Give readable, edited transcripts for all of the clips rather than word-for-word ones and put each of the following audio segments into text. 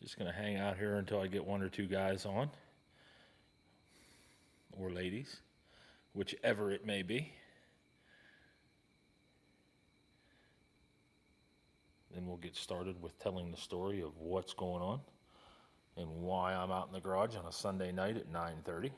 Just going to hang out here until I get one or two guys on, or ladies, whichever it may be. Then we'll get started with telling the story of what's going on and why I'm out in the garage on a Sunday night at 9:30.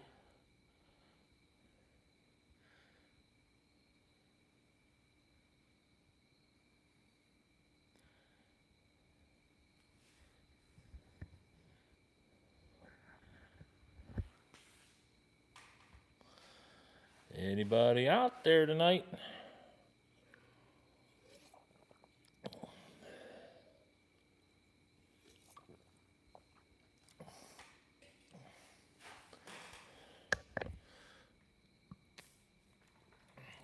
Anybody out there tonight?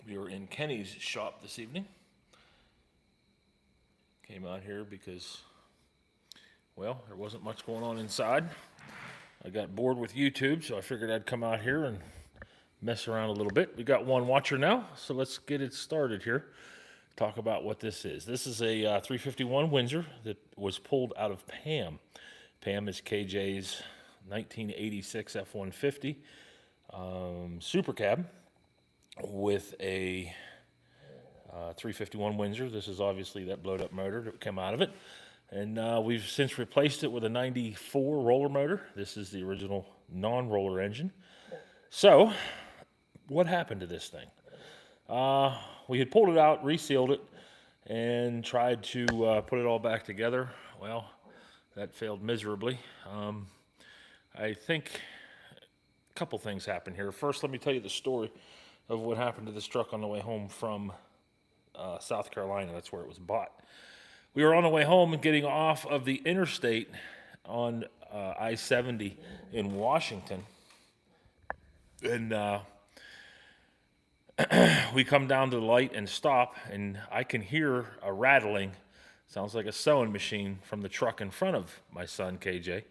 We were in Kenny's shop this evening. Came out here because, well, there wasn't much going on inside. I got bored with YouTube, so I figured I'd come out here and mess around a little bit. We got one watcher now, so let's get it started here. Talk about what this is. This is a 351 Windsor that was pulled out of Pam. Pam is KJ's 1986 F-150 Super Cab with a 351 Windsor. This is obviously that blowed up motor that came out of it. And we've since replaced it with a 94 roller motor. This is the original non-roller engine. So, what happened to this thing? We had pulled it out, resealed it, and tried to put it all back together. Well, that failed miserably. I think a couple things happened here. First, let me tell you the story of what happened to this truck on the way home from South Carolina. That's where it was bought. We were on the way home and getting off of the interstate on I-70 in Washington. And we come down to the light and stop, and I can hear a rattling. Sounds like a sewing machine from the truck in front of my son, KJ.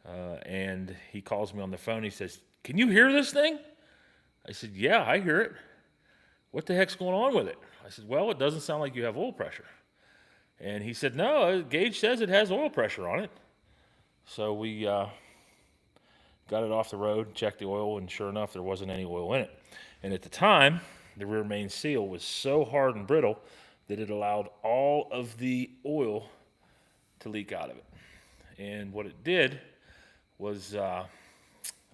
And he calls me on the phone. He says, "Can you hear this thing?" I said, "Yeah, I hear it. What the heck's going on with it?" I said, "Well, it doesn't sound like you have oil pressure." And he said, "No, gauge says it has oil pressure on it." So we got it off the road, checked the oil, and sure enough, there wasn't any oil in it. And at the time, the rear main seal was so hard and brittle that it allowed all of the oil to leak out of it. And what it did was,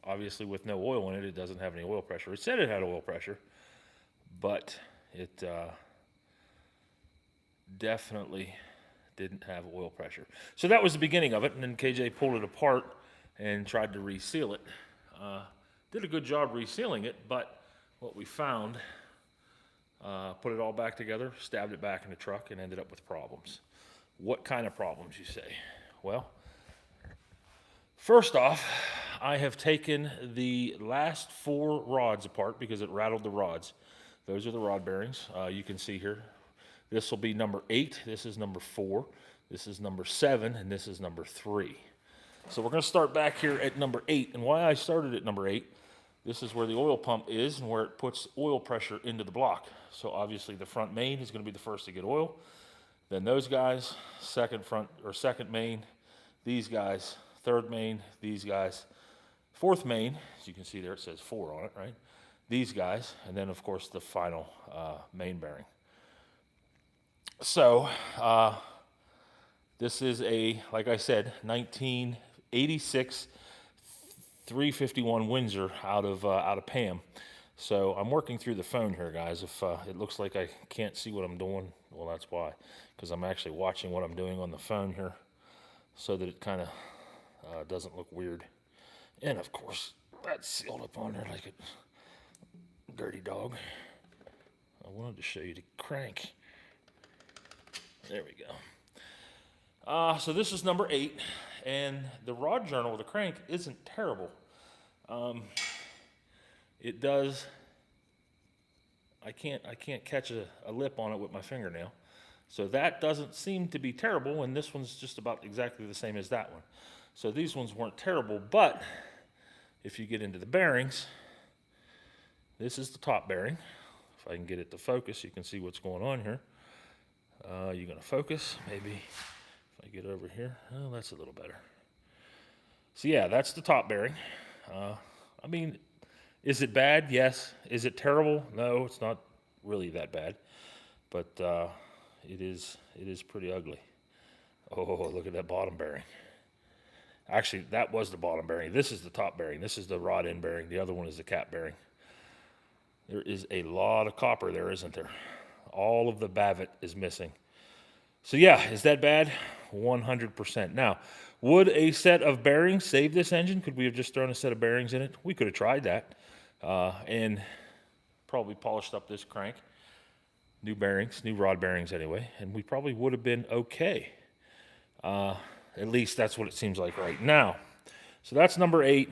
obviously with no oil in it, it doesn't have any oil pressure. It said it had oil pressure, but it definitely didn't have oil pressure. So that was the beginning of it, and then KJ pulled it apart and tried to reseal it. Did a good job resealing it, but what we found, put it all back together, stabbed it back in the truck, and ended up with problems. What kind of problems, you say? Well, first off, I have taken the last 4 rods apart because it rattled the rods. Those are the rod bearings. You can see here. This will be number 8, this is number 4, this is number 7, and this is number 3. So we're going to start back here at number 8, and why I started at number 8, this is where the oil pump is and where it puts oil pressure into the block. So obviously the front main is going to be the first to get oil, then those guys, second main, these guys, third main, these guys, fourth main, as you can see there it says 4 on it, right? These guys, and then of course the final main bearing. So, this is a, like I said, 1986 351 Windsor out of Pam. So I'm working through the phone here, guys. If it looks like I can't see what I'm doing, well, that's why, because I'm actually watching what I'm doing on the phone here, so that it kind of doesn't look weird. And of course, that's sealed up on there like a dirty dog. I wanted to show you the crank. There we go. So this is number 8, and the rod journal of the crank isn't terrible. It does. I can't catch a lip on it with my fingernail, so that doesn't seem to be terrible. And this one's just about exactly the same as that one. So these ones weren't terrible, but if you get into the bearings, this is the top bearing. If I can get it to focus, you can see what's going on here. You're going to focus, maybe if I get over here. Oh, that's a little better. So yeah, that's the top bearing. I mean, is it bad? Yes. Is it terrible? No, it's not really that bad, but it is pretty ugly. Oh, look at that bottom bearing. Actually, that was the bottom bearing. This is the top bearing. This is the rod end bearing. The other one is the cap bearing. There is a lot of copper there, isn't there? All of the bavet is missing. So yeah, is that bad? 100%. Now, would a set of bearings save this engine? Could we have just thrown a set of bearings in it? We could have tried that and probably polished up this crank. New bearings, new rod bearings anyway, and we probably would have been okay. At least that's what it seems like right now. So that's number 8,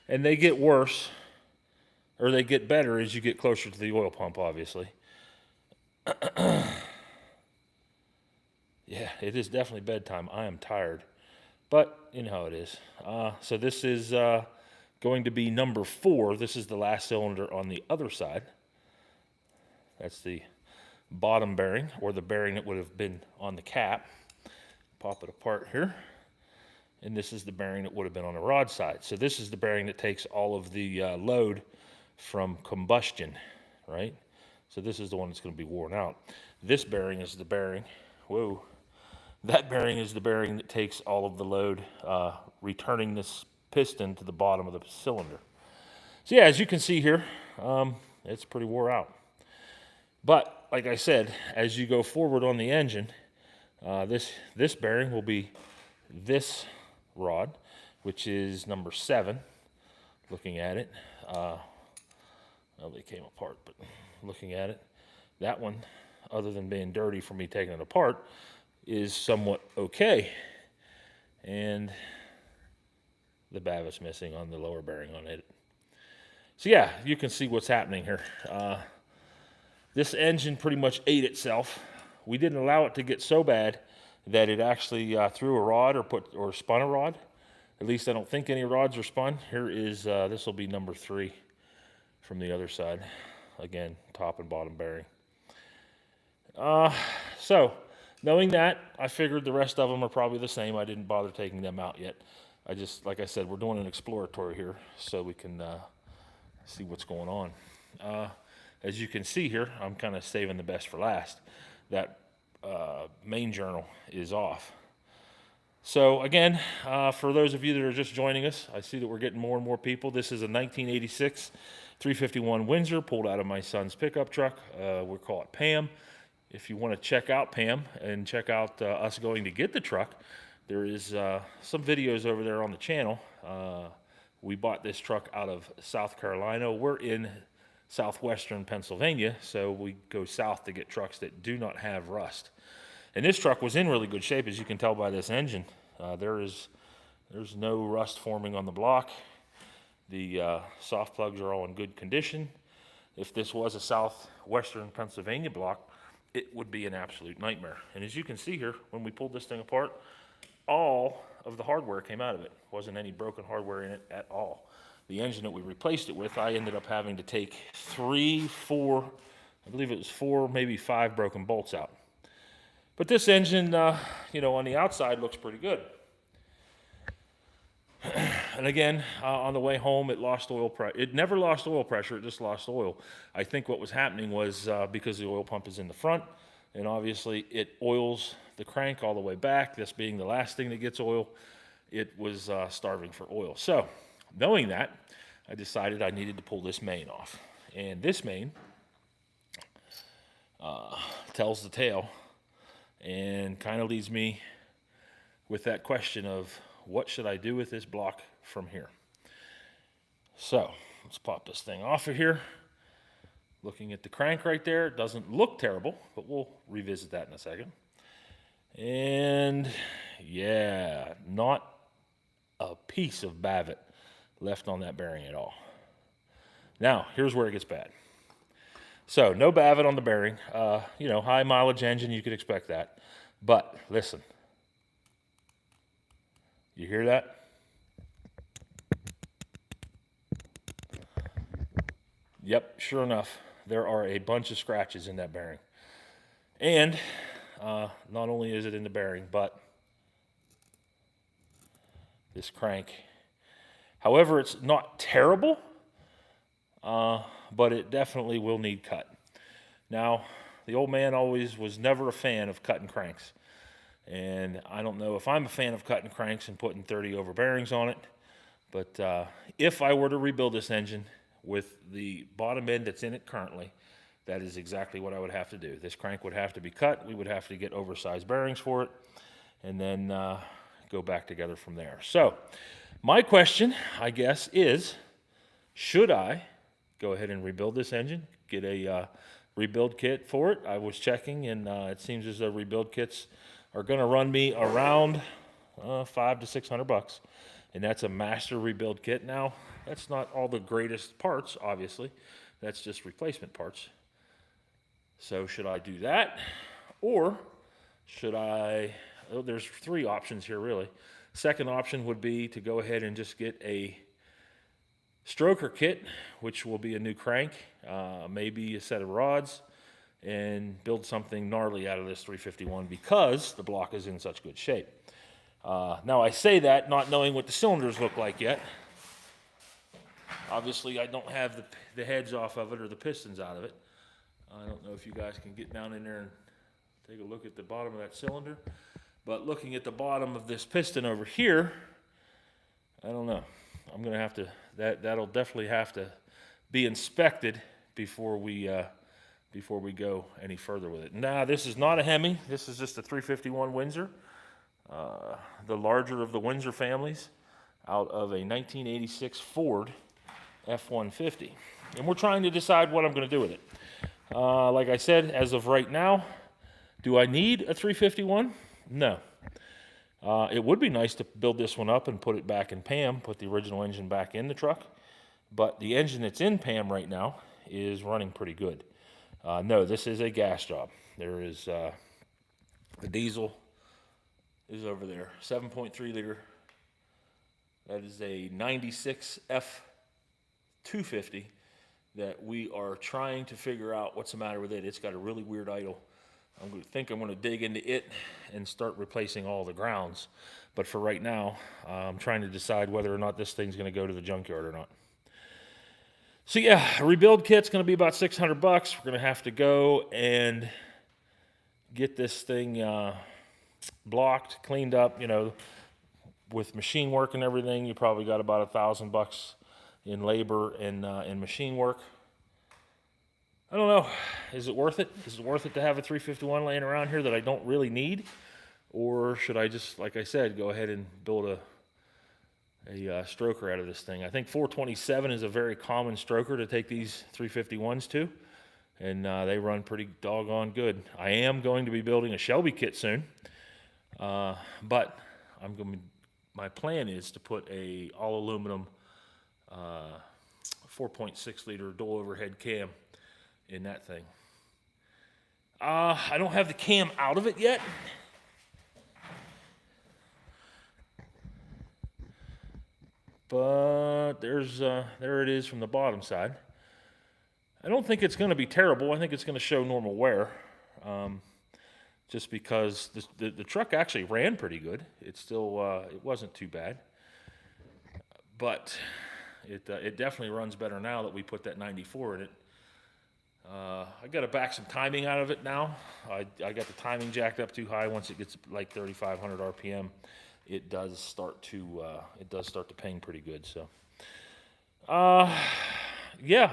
and they get worse, or they get better as you get closer to the oil pump, obviously. Yeah, it is definitely bedtime. I am tired, but you know how it is. So this is going to be number 4. This is the last cylinder on the other side. That's the bottom bearing, or the bearing that would have been on the cap. Pop it apart here. And this is the bearing that would have been on the rod side. So this is the bearing that takes all of the load from combustion, right? So this is the one that's going to be worn out. This bearing is the bearing, whoa, that bearing is the bearing that takes all of the load, returning this piston to the bottom of the cylinder. So yeah, as you can see here, it's pretty wore out. But like I said, as you go forward on the engine, this bearing will be this rod, which is number 7. Looking at it, well, they came apart, but looking at it, that one, other than being dirty from me taking it apart, is somewhat okay. And the bavet's missing on the lower bearing on it. So yeah, you can see what's happening here. This engine pretty much ate itself. We didn't allow it to get so bad that it actually threw a rod or spun a rod. At least I don't think any rods are spun. Here is, this will be number 3 from the other side. Again, top and bottom bearing. So, knowing that, I figured the rest of them are probably the same. I didn't bother taking them out yet. I just, like I said, we're doing an exploratory here so we can see what's going on. As you can see here, I'm kind of saving the best for last. That main journal is off. So again, for those of you that are just joining us, I see that we're getting more and more people. This is a 1986 351 Windsor pulled out of my son's pickup truck. We call it Pam. If you want to check out Pam and check out us going to get the truck, there is some videos over there on the channel. We bought this truck out of South Carolina. We're in southwestern Pennsylvania, so we go south to get trucks that do not have rust. And this truck was in really good shape, as you can tell by this engine. There's no rust forming on the block. The soft plugs are all in good condition. If this was a southwestern Pennsylvania block, it would be an absolute nightmare. And as you can see here, when we pulled this thing apart, all of the hardware came out of it. Wasn't any broken hardware in it at all. The engine that we replaced it with, I ended up having to take 3, 4, I believe it was 4, maybe 5 broken bolts out. But this engine, you know, on the outside looks pretty good. And again, on the way home, it lost oil pressure. It never lost oil pressure, it just lost oil. I think what was happening was because the oil pump is in the front, and obviously it oils the crank all the way back, this being the last thing that gets oil, it was starving for oil. So, knowing that, I decided I needed to pull this main off. And this main tells the tale and kind of leaves me with that question of what should I do with this block from here? So, let's pop this thing off of here. Looking at the crank right there, it doesn't look terrible, but we'll revisit that in a second. And yeah, not a piece of bavet left on that bearing at all. Now, here's where it gets bad. So, no bavet on the bearing. You know, high mileage engine, you could expect that. But, listen. You hear that? Yep, sure enough, there are a bunch of scratches in that bearing. And, not only is it in the bearing, but this crank. However, it's not terrible, but it definitely will need cut. Now, the old man was never a fan of cutting cranks. And I don't know if I'm a fan of cutting cranks and putting 30 over bearings on it. But if I were to rebuild this engine with the bottom end that's in it currently, that is exactly what I would have to do. This crank would have to be cut. We would have to get oversized bearings for it, and then go back together from there. So my question, I guess, is should I go ahead and rebuild this engine, get a rebuild kit for it? I was checking, and it seems as though rebuild kits are going to run me around $500 to $600, and that's a master rebuild kit. Now, that's not all the greatest parts, obviously. That's just replacement parts. So should I do that, or should I? Oh, there's three options here, really. Second option would be to go ahead and just get a stroker kit, which will be a new crank, maybe a set of rods, and build something gnarly out of this 351 because the block is in such good shape. Now, I say that not knowing what the cylinders look like yet. Obviously, I don't have the heads off of it or the pistons out of it. I don't know if you guys can get down in there and take a look at the bottom of that cylinder. But looking at the bottom of this piston over here, I don't know. I'm going to have to, that'll definitely have to be inspected before we go any further with it. Now, this is not a Hemi. This is just a 351 Windsor, the larger of the Windsor families, out of a 1986 Ford F-150. And we're trying to decide what I'm going to do with it. Like I said, as of right now, do I need a 351? No. It would be nice to build this one up and put it back in Pam, put the original engine back in the truck. But the engine that's in Pam right now is running pretty good. No, this is a gas job. There is the diesel is over there, 7.3 liter. That is a 96 F250 that we are trying to figure out what's the matter with it. It's got a really weird idle. I'm going to dig into it and start replacing all the grounds. But for right now, I'm trying to decide whether or not this thing's going to go to the junkyard or not. So yeah, a rebuild kit's going to be about $600. We're going to have to go and get this thing blocked, cleaned up. You know, with machine work and everything, you probably got about $1,000 in labor and machine work. I don't know. Is it worth it? Is it worth it to have a 351 laying around here that I don't really need? Or should I just, like I said, go ahead and build a stroker out of this thing? I think 427 is a very common stroker to take these 351s to, and they run pretty doggone good. I am going to be building a Shelby kit soon, but my plan is to put a all aluminum 4.6 liter dual overhead cam in that thing. I don't have the cam out of it yet. But there it is from the bottom side. I don't think it's going to be terrible. I think it's going to show normal wear, just because the truck actually ran pretty good. It still it wasn't too bad, but it definitely runs better now that we put that 94 in it. I got to back some timing out of it now. I got the timing jacked up too high. Once it gets like 3,500 RPM, it does start to ping pretty good. So, yeah,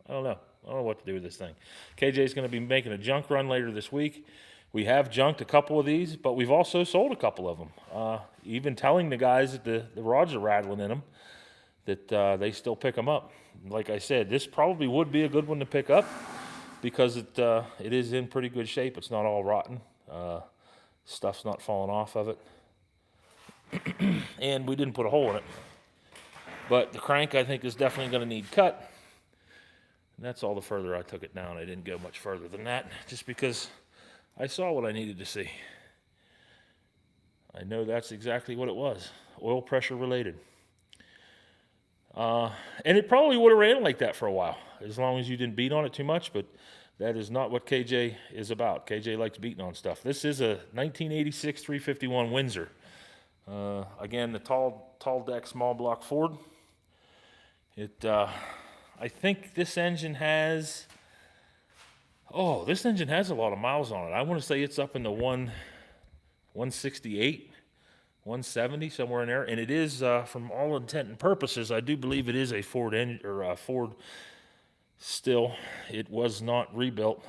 I don't know. I don't know what to do with this thing. KJ's going to be making a junk run later this week. We have junked a couple of these, but we've also sold a couple of them. Even telling the guys that the rods are rattling in them, that they still pick them up. Like I said, this probably would be a good one to pick up because it is in pretty good shape. It's not all rotten. Stuff's not falling off of it. And we didn't put a hole in it. But the crank, I think, is definitely going to need cut. And that's all the further I took it down. I didn't go much further than that just because I saw what I needed to see. I know that's exactly what it was. Oil pressure related. And it probably would have ran like that for a while, as long as you didn't beat on it too much, but that is not what KJ is about. KJ likes beating on stuff. This is a 1986 351 Windsor. Again, the tall deck, small block Ford. I think this engine has, this engine has a lot of miles on it. I want to say it's up in the 168, 170, somewhere in there. And it is, from all intent and purposes, I do believe it is a Ford engine, or a Ford still. It was not rebuilt.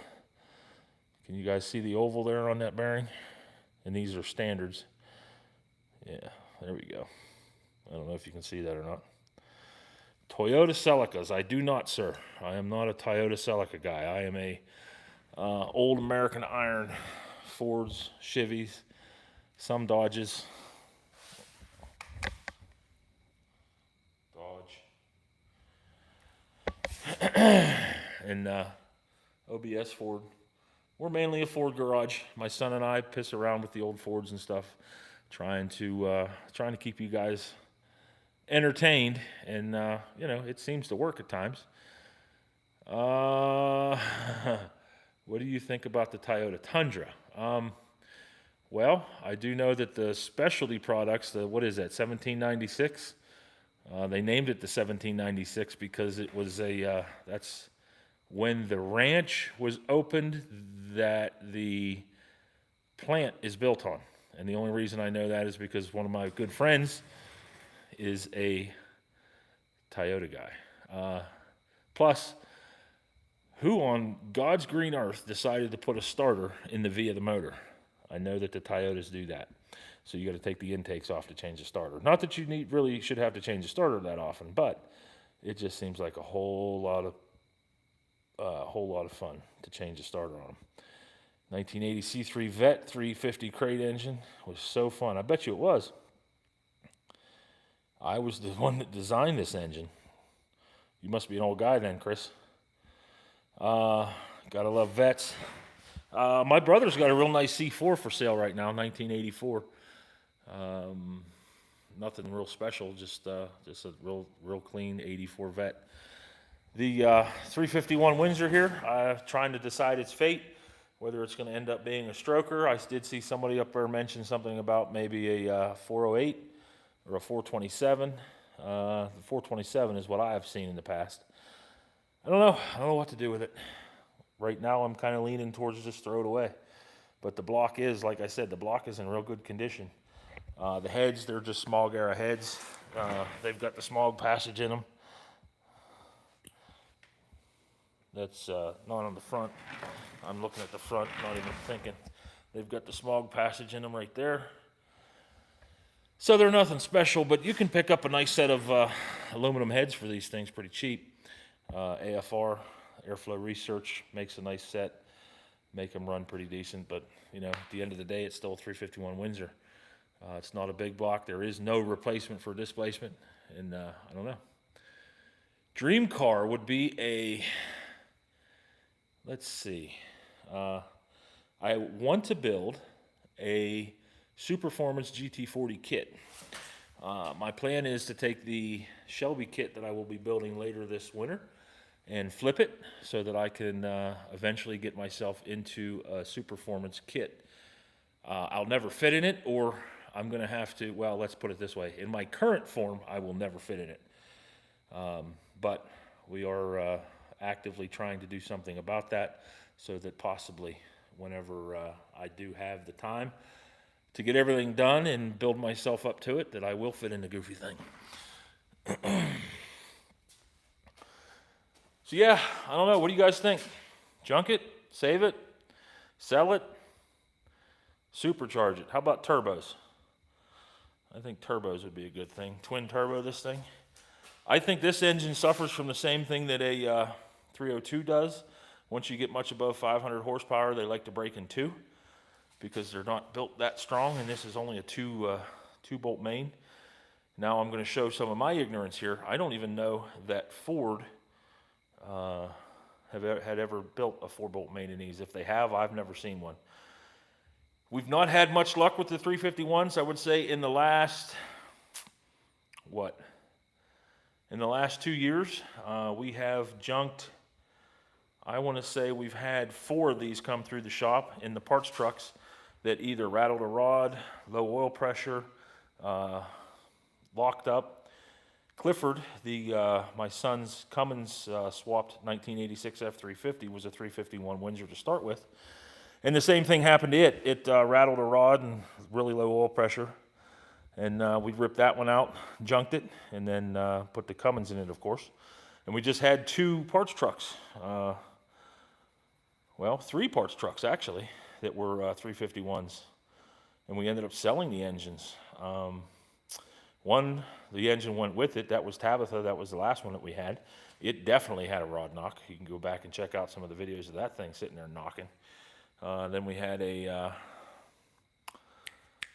Can you guys see the oval there on that bearing? And these are standards. Yeah, there we go. I don't know if you can see that or not. Toyota Celicas. I do not, sir. I am not a Toyota Celica guy. I am a old American iron. Fords, Chevys, some Dodges. And OBS Ford. We're mainly a Ford garage. My son and I piss around with the old Fords and stuff, trying to keep you guys entertained, and it seems to work at times. What do you think about the Toyota Tundra? Well, I do know that the specialty products, what is that, 1796? They named it the 1796 because it was that's when the ranch was opened that the plant is built on. And the only reason I know that is because one of my good friends is a Toyota guy. Plus, who on God's green earth decided to put a starter in the V of the motor? I know that the Toyotas do that. So you got to take the intakes off to change the starter. Not that you really should have to change the starter that often, but it just seems like a whole lot of fun to change the starter on them. 1980 C3 Vet 350 crate engine was so fun. I bet you it was. I was the one that designed this engine. You must be an old guy then, Chris. Gotta love vets. My brother's got a real nice C4 for sale right now, 1984. Nothing real special, just a real clean 84 vet. The 351 Windsor here, trying to decide its fate, whether it's going to end up being a stroker. I did see somebody up there mention something about maybe a 408 or a 427. The 427 is what I have seen in the past. I don't know what to do with it. Right now I'm kind of leaning towards just throw it away. But the block is, like I said, the block is in real good condition. The heads, they're just smog era heads. They've got the smog passage in them. That's not on the front. I'm looking at the front, not even thinking. They've got the smog passage in them right there. So they're nothing special, but you can pick up a nice set of aluminum heads for these things pretty cheap. AFR, Airflow Research, makes a nice set. Make them run pretty decent, but at the end of the day, it's still a 351 Windsor. It's not a big block. There is no replacement for displacement, and I don't know. Dream car would be let's see. I want to build a Superformance GT40 kit. My plan is to take the Shelby kit that I will be building later this winter and flip it so that I can eventually get myself into a Superformance kit. I'll never fit in it, or I'm going to have to, well, let's put it this way. In my current form, I will never fit in it. But we are actively trying to do something about that so that possibly whenever I do have the time to get everything done and build myself up to it, that I will fit in the goofy thing. So yeah, I don't know. What do you guys think? Junk it? Save it? Sell it? Supercharge it? How about turbos? I think turbos would be a good thing. Twin turbo this thing. I think this engine suffers from the same thing that a 302 does. Once you get much above 500 horsepower, they like to break in two because they're not built that strong, and this is only a two-bolt main. Now I'm going to show some of my ignorance here. I don't even know that Ford had ever built a 4-bolt main in these. If they have, I've never seen one. We've not had much luck with the 351s. I would say in the last, in the last 2 years, we have junked, I want to say we've had 4 of these come through the shop in the parts trucks that either rattled a rod, low oil pressure, locked up. Clifford, my son's Cummins swapped 1986 F350 was a 351 Windsor to start with. And the same thing happened to it. It rattled a rod and really low oil pressure. And we ripped that one out, junked it, and then put the Cummins in it, of course. And we just had 2 parts trucks. Well, 3 parts trucks, actually, that were 351s. And we ended up selling the engines. One, the engine went with it. That was Tabitha. That was the last one that we had. It definitely had a rod knock. You can go back and check out some of the videos of that thing sitting there knocking. Then we had a,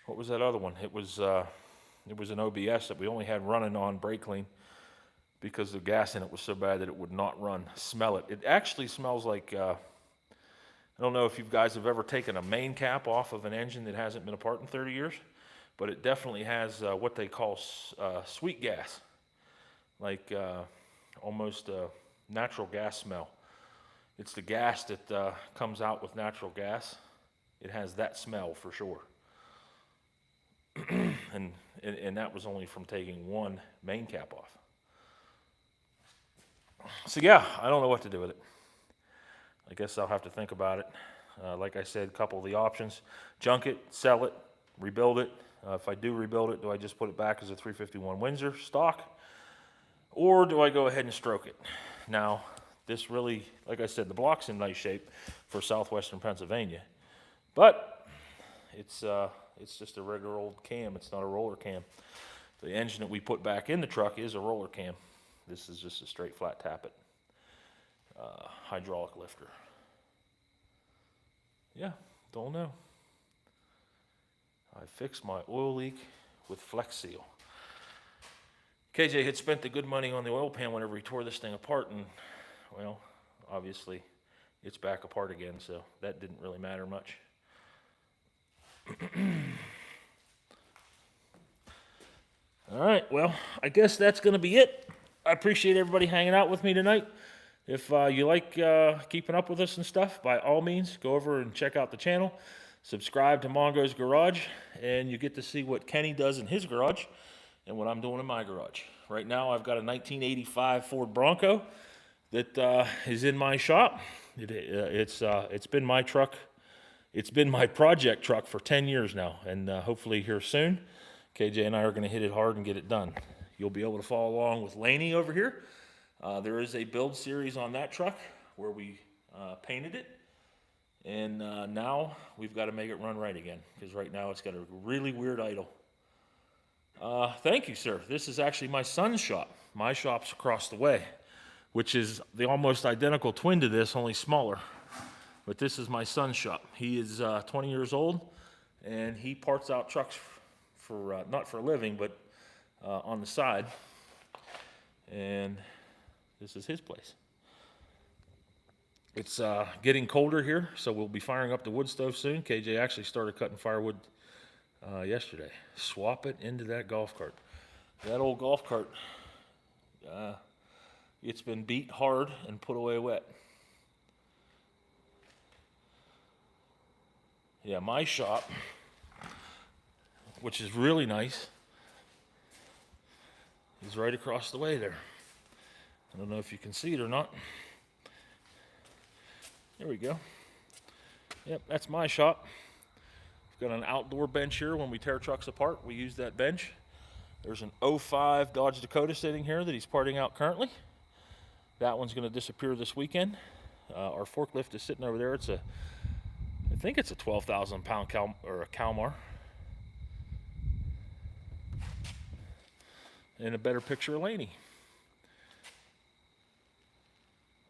what was that other one? It was an OBS that we only had running on brake clean because the gas in it was so bad that it would not run. Smell it. It actually smells like, I don't know if you guys have ever taken a main cap off of an engine that hasn't been apart in 30 years, but it definitely has what they call sweet gas, like almost a natural gas smell. It's the gas that comes out with natural gas. It has that smell for sure. and that was only from taking one main cap off. So yeah, I don't know what to do with it. I guess I'll have to think about it. Like I said, a couple of the options: junk it, sell it, rebuild it. If I do rebuild it, do I just put it back as a 351 Windsor stock? Or do I go ahead and stroke it? Now, this really, like I said, the block's in nice shape for southwestern Pennsylvania. But it's just a regular old cam. It's not a roller cam. The engine that we put back in the truck is a roller cam. This is just a straight flat tappet hydraulic lifter. Yeah, don't know. I fixed my oil leak with Flex Seal. KJ had spent the good money on the oil pan whenever he tore this thing apart, and, well, obviously it's back apart again, so that didn't really matter much. All right, well, I guess that's going to be it. I appreciate everybody hanging out with me tonight. If you like keeping up with us and stuff, by all means, go over and check out the channel. Subscribe to Mongo's Garage, and you get to see what Kenny does in his garage and what I'm doing in my garage. Right now, I've got a 1985 Ford Bronco that is in my shop. It's been my truck. It's been my project truck for 10 years now, and hopefully here soon, KJ and I are going to hit it hard and get it done. You'll be able to follow along with Laney over here. There is a build series on that truck where we painted it, and now we've got to make it run right again, because right now it's got a really weird idle. Thank you, sir. This is actually my son's shop. My shop's across the way, which is the almost identical twin to this, only smaller. But this is my son's shop. He is 20 years old, and he parts out trucks for not for a living, but on the side. And this is his place. It's getting colder here, so we'll be firing up the wood stove soon. KJ actually started cutting firewood yesterday. Swap it into that golf cart. That old golf cart, it's been beat hard and put away wet. Yeah, my shop, which is really nice, is right across the way there. I don't know if you can see it or not. There we go. Yep, that's my shop. We've got an outdoor bench here. When we tear trucks apart, we use that bench. There's an 05 Dodge Dakota sitting here that he's parting out currently. That one's going to disappear this weekend. Our forklift is sitting over there. I think it's a 12,000 pound a Kalmar. And a better picture of Laney.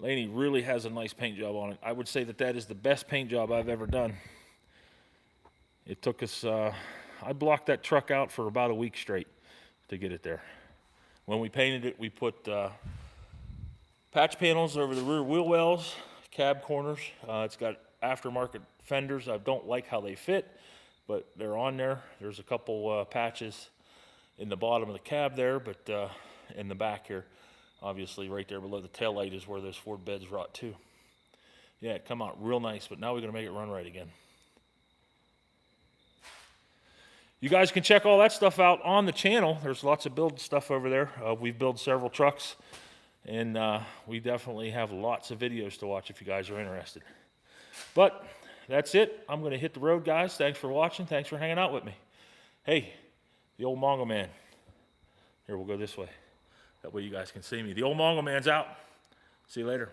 Laney really has a nice paint job on it. I would say that is the best paint job I've ever done. It took us, I blocked that truck out for about a week straight to get it there. When we painted it, we put patch panels over the rear wheel wells, cab corners. It's got aftermarket fenders. I don't like how they fit, but they're on there. There's a couple patches in the bottom of the cab there, but in the back here, obviously right there below the taillight is where those Ford beds rot too. Yeah, it come out real nice, but now we're going to make it run right again. you guys can check all that stuff out on the channel. There's lots of build stuff over there. We've built several trucks, and we definitely have lots of videos to watch if you guys are interested. But that's it. I'm going to hit the road, guys. Thanks for watching. Thanks for hanging out with me. Hey, the old Mongo man. Here, we'll go this way. That way you guys can see me. The old Mongo man's out. See you later.